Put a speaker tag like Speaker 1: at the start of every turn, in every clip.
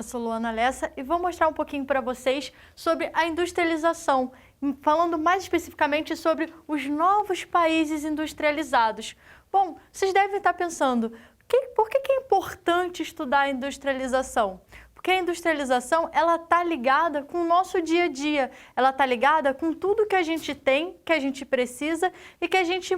Speaker 1: Eu sou Luana Lessa e vou mostrar um pouquinho para vocês sobre a industrialização, falando mais especificamente sobre os novos países industrializados. Bom, vocês devem estar pensando, por que é importante estudar a industrialização? Porque a industrialização, ela está ligada com o nosso dia a dia, ela está ligada com tudo que a gente tem, que a gente precisa e que a gente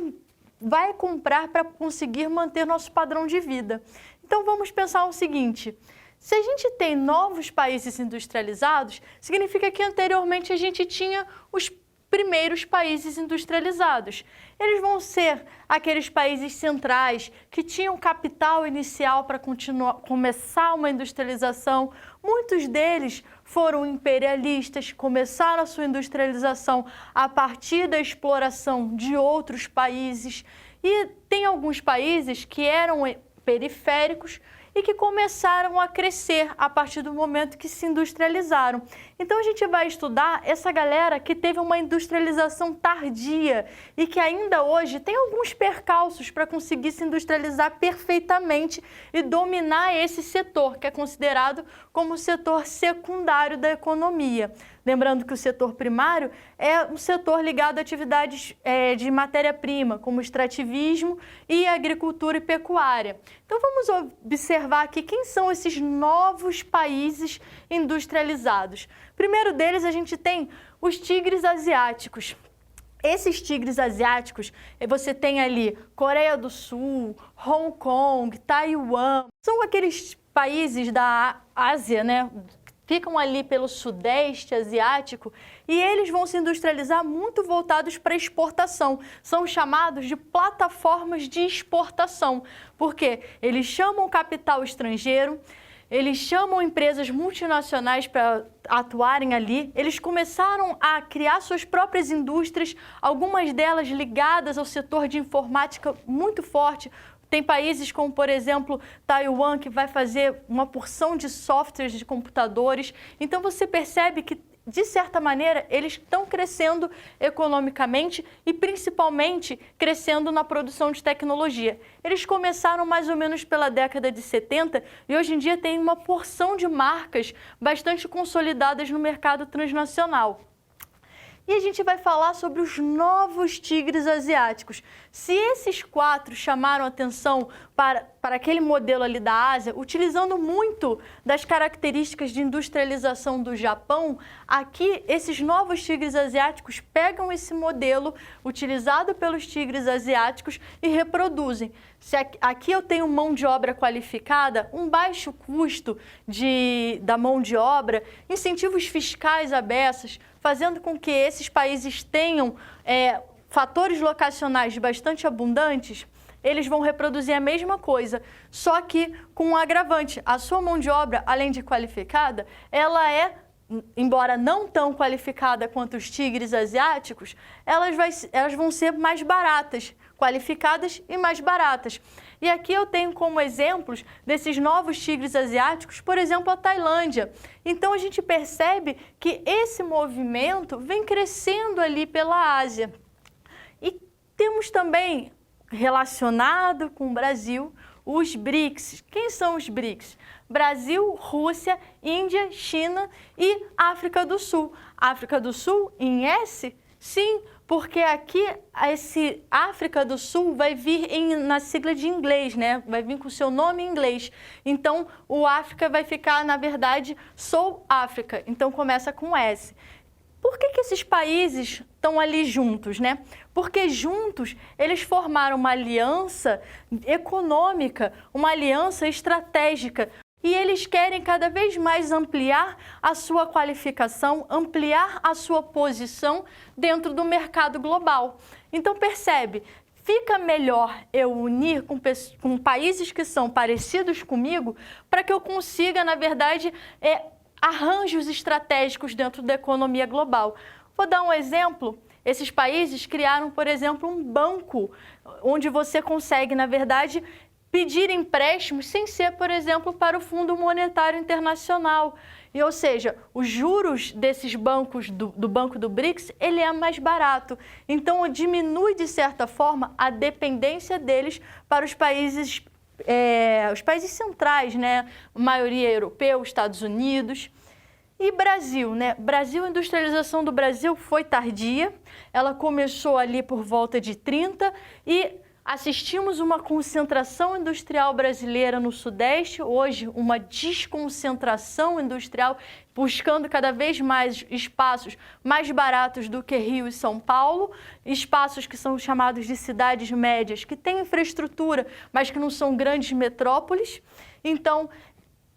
Speaker 1: vai comprar para conseguir manter nosso padrão de vida. Então vamos pensar o seguinte: se a gente tem novos países industrializados, significa que anteriormente a gente tinha os primeiros países industrializados. Eles vão ser aqueles países centrais que tinham capital inicial para começar uma industrialização. Muitos deles foram imperialistas, começaram a sua industrialização a partir da exploração de outros países. E tem alguns países que eram periféricos e que começaram a crescer a partir do momento que se industrializaram. Então a gente vai estudar essa galera que teve uma industrialização tardia e que ainda hoje tem alguns percalços para conseguir se industrializar perfeitamente e dominar esse setor, que é considerado como o setor secundário da economia. Lembrando que o setor primário é um setor ligado a atividades de matéria-prima, como extrativismo e agricultura e pecuária. Então vamos observar aqui quem são esses novos países industrializados. Primeiro deles, a gente tem os tigres asiáticos. Esses tigres asiáticos, você tem ali Coreia do Sul, Hong Kong, Taiwan, são aqueles países da Ásia, né? Ficam ali pelo sudeste asiático e eles vão se industrializar muito voltados para exportação. São chamados de plataformas de exportação, porque eles chamam capital estrangeiro, eles chamam empresas multinacionais para atuarem ali, eles começaram a criar suas próprias indústrias, algumas delas ligadas ao setor de informática muito forte. Tem países como, por exemplo, Taiwan, que vai fazer uma porção de softwares de computadores. Então você percebe que, de certa maneira, eles estão crescendo economicamente e principalmente crescendo na produção de tecnologia. Eles começaram mais ou menos pela década de 70 e hoje em dia tem uma porção de marcas bastante consolidadas no mercado transnacional. E a gente vai falar sobre os novos tigres asiáticos. Se esses quatro chamaram atenção para aquele modelo ali da Ásia, utilizando muito das características de industrialização do Japão, aqui esses novos tigres asiáticos pegam esse modelo utilizado pelos tigres asiáticos e reproduzem. Se aqui eu tenho mão de obra qualificada, um baixo custo da mão de obra, incentivos fiscais à beças, fazendo com que esses países tenham fatores locacionais bastante abundantes, eles vão reproduzir a mesma coisa, só que com um agravante. A sua mão de obra, além de qualificada, ela embora não tão qualificada quanto os tigres asiáticos, elas vão ser mais baratas, qualificadas e mais baratas. E aqui eu tenho como exemplos desses novos tigres asiáticos, por exemplo, a Tailândia. Então a gente percebe que esse movimento vem crescendo ali pela Ásia. E temos também, relacionado com o Brasil, os BRICS. Quem são os BRICS? Brasil, Rússia, Índia, China e África do Sul. África do Sul em S? Sim, porque aqui esse África do Sul vai vir na sigla de inglês, né? Vai vir com o seu nome em inglês. Então, o África vai ficar, na verdade, South África. Então, começa com S. Por que esses países estão ali juntos, né? Porque juntos eles formaram uma aliança econômica, uma aliança estratégica. E eles querem cada vez mais ampliar a sua qualificação, ampliar a sua posição dentro do mercado global. Então percebe, fica melhor eu unir com países que são parecidos comigo para que eu consiga, na verdade, arranjos estratégicos dentro da economia global. Vou dar um exemplo. Esses países criaram, por exemplo, um banco onde você consegue, na verdade, pedir empréstimos sem ser, por exemplo, para o Fundo Monetário Internacional. Ou seja, os juros desses bancos, do Banco do BRICS, ele é mais barato. Então, diminui, de certa forma, a dependência deles para os países os países centrais, né? A maioria europeu, Estados Unidos. E Brasil, né? Brasil, a industrialização do Brasil foi tardia, ela começou ali por volta de 30 e assistimos uma concentração industrial brasileira no Sudeste, hoje uma desconcentração industrial, buscando cada vez mais espaços mais baratos do que Rio e São Paulo, espaços que são chamados de cidades médias, que têm infraestrutura, mas que não são grandes metrópoles. Então,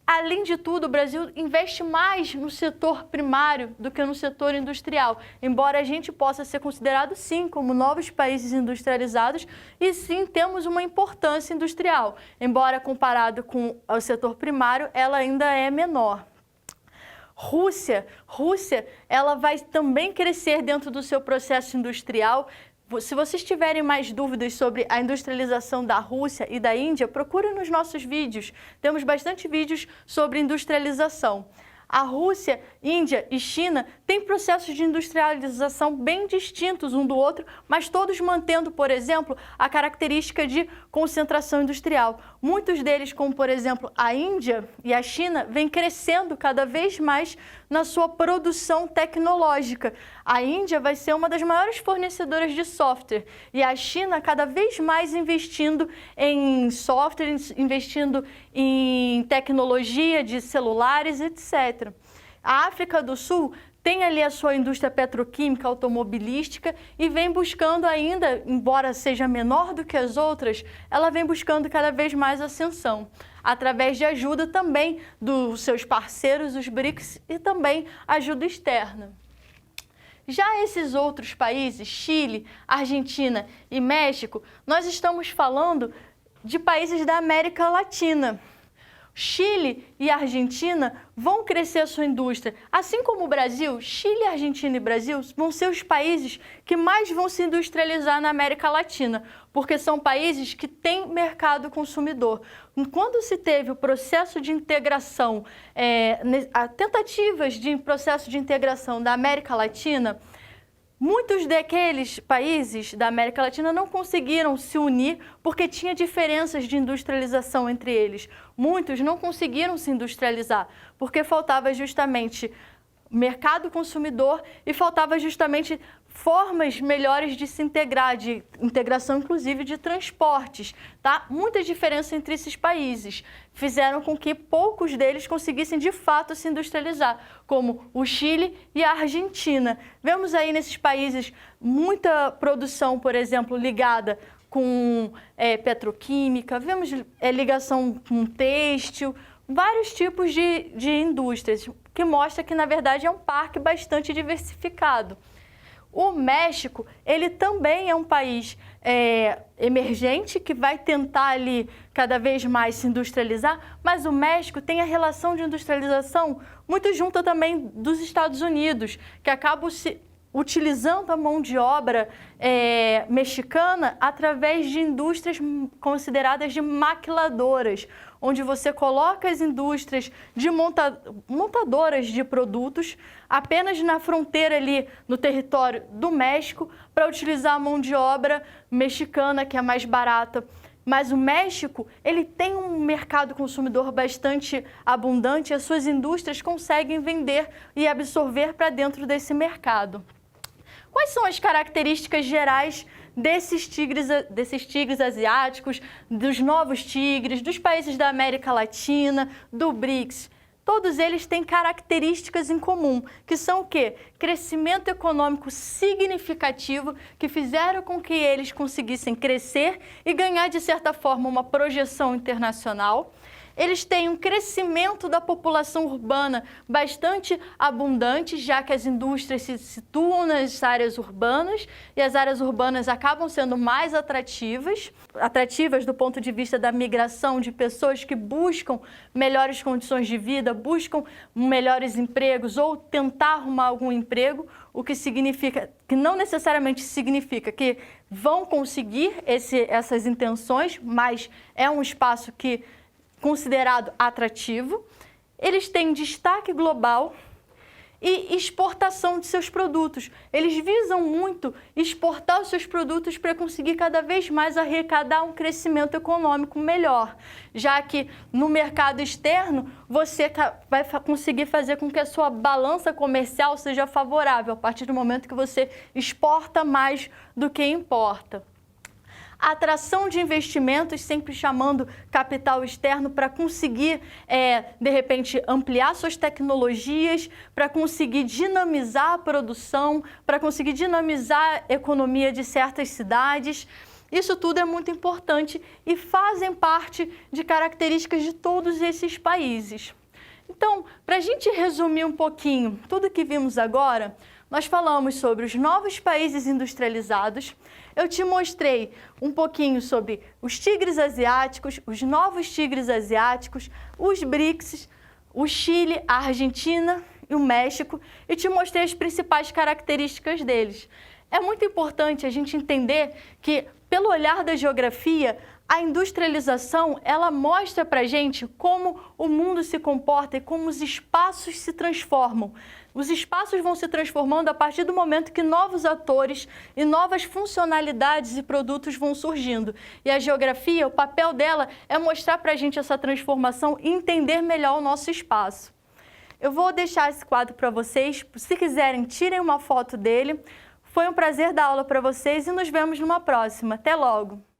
Speaker 1: além de tudo, o Brasil investe mais no setor primário do que no setor industrial, embora a gente possa ser considerado, sim, como novos países industrializados e, sim, temos uma importância industrial, embora comparado com o setor primário, ela ainda é menor. Rússia, ela vai também crescer dentro do seu processo industrial. Se vocês tiverem mais dúvidas sobre a industrialização da Rússia e da Índia, procurem nos nossos vídeos. Temos bastante vídeos sobre industrialização. A Rússia, Índia e China têm processos de industrialização bem distintos um do outro, mas todos mantendo, por exemplo, a característica de concentração industrial. Muitos deles, como por exemplo a Índia e a China, vêm crescendo cada vez mais na sua produção tecnológica. A Índia vai ser uma das maiores fornecedoras de software e a China cada vez mais investindo em software, investindo em tecnologia de celulares, etc. A África do Sul tem ali a sua indústria petroquímica, automobilística e vem buscando ainda, embora seja menor do que as outras, ela vem buscando cada vez mais ascensão, através de ajuda também dos seus parceiros, os BRICS, e também ajuda externa. Já esses outros países, Chile, Argentina e México, nós estamos falando de países da América Latina. Chile e Argentina vão crescer a sua indústria. Assim como o Brasil, Chile, Argentina e Brasil vão ser os países que mais vão se industrializar na América Latina, porque são países que têm mercado consumidor. Quando se teve o processo de integração, tentativas de processo de integração da América Latina, muitos daqueles países da América Latina não conseguiram se unir porque tinha diferenças de industrialização entre eles. Muitos não conseguiram se industrializar porque faltava justamente mercado consumidor e faltava justamente formas melhores de se integrar, de integração inclusive de transportes, tá? Muita diferença entre esses países fizeram com que poucos deles conseguissem de fato se industrializar, como o Chile e a Argentina. Vemos aí nesses países muita produção, por exemplo, ligada com petroquímica, vemos ligação com têxtil, vários tipos de indústrias, que mostra que, na verdade, é um parque bastante diversificado. O México, ele também é um país emergente, que vai tentar ali cada vez mais se industrializar, mas o México tem a relação de industrialização muito junta também dos Estados Unidos, que acabam se utilizando a mão de obra mexicana através de indústrias consideradas de maquiladoras, onde você coloca as indústrias de montadoras de produtos apenas na fronteira ali no território do México para utilizar a mão de obra mexicana, que é mais barata. Mas o México, ele tem um mercado consumidor bastante abundante e as suas indústrias conseguem vender e absorver para dentro desse mercado. Quais são as características gerais desses tigres asiáticos, dos novos tigres, dos países da América Latina, do BRICS? Todos eles têm características em comum, que são o quê? Crescimento econômico significativo, que fizeram com que eles conseguissem crescer e ganhar, de certa forma, uma projeção internacional. Eles têm um crescimento da população urbana bastante abundante, já que as indústrias se situam nas áreas urbanas e as áreas urbanas acabam sendo mais atrativas do ponto de vista da migração de pessoas que buscam melhores condições de vida, buscam melhores empregos ou tentar arrumar algum emprego, o que significa, que não necessariamente significa que vão conseguir essas intenções, mas é um espaço que considerado atrativo. Eles têm destaque global e exportação de seus produtos. Eles visam muito exportar os seus produtos para conseguir cada vez mais arrecadar um crescimento econômico melhor, já que no mercado externo você vai conseguir fazer com que a sua balança comercial seja favorável a partir do momento que você exporta mais do que importa. A atração de investimentos, sempre chamando capital externo para conseguir, de repente, ampliar suas tecnologias, para conseguir dinamizar a produção, para conseguir dinamizar a economia de certas cidades. Isso tudo é muito importante e fazem parte de características de todos esses países. Então, para a gente resumir um pouquinho tudo que vimos agora, nós falamos sobre os novos países industrializados. Eu te mostrei um pouquinho sobre os tigres asiáticos, os novos tigres asiáticos, os BRICS, o Chile, a Argentina e o México, e te mostrei as principais características deles. É muito importante a gente entender que, pelo olhar da geografia, a industrialização, ela mostra para a gente como o mundo se comporta e como os espaços se transformam. Os espaços vão se transformando a partir do momento que novos atores e novas funcionalidades e produtos vão surgindo. E a geografia, o papel dela é mostrar para a gente essa transformação e entender melhor o nosso espaço. Eu vou deixar esse quadro para vocês. Se quiserem, tirem uma foto dele. Foi um prazer dar aula para vocês e nos vemos numa próxima. Até logo!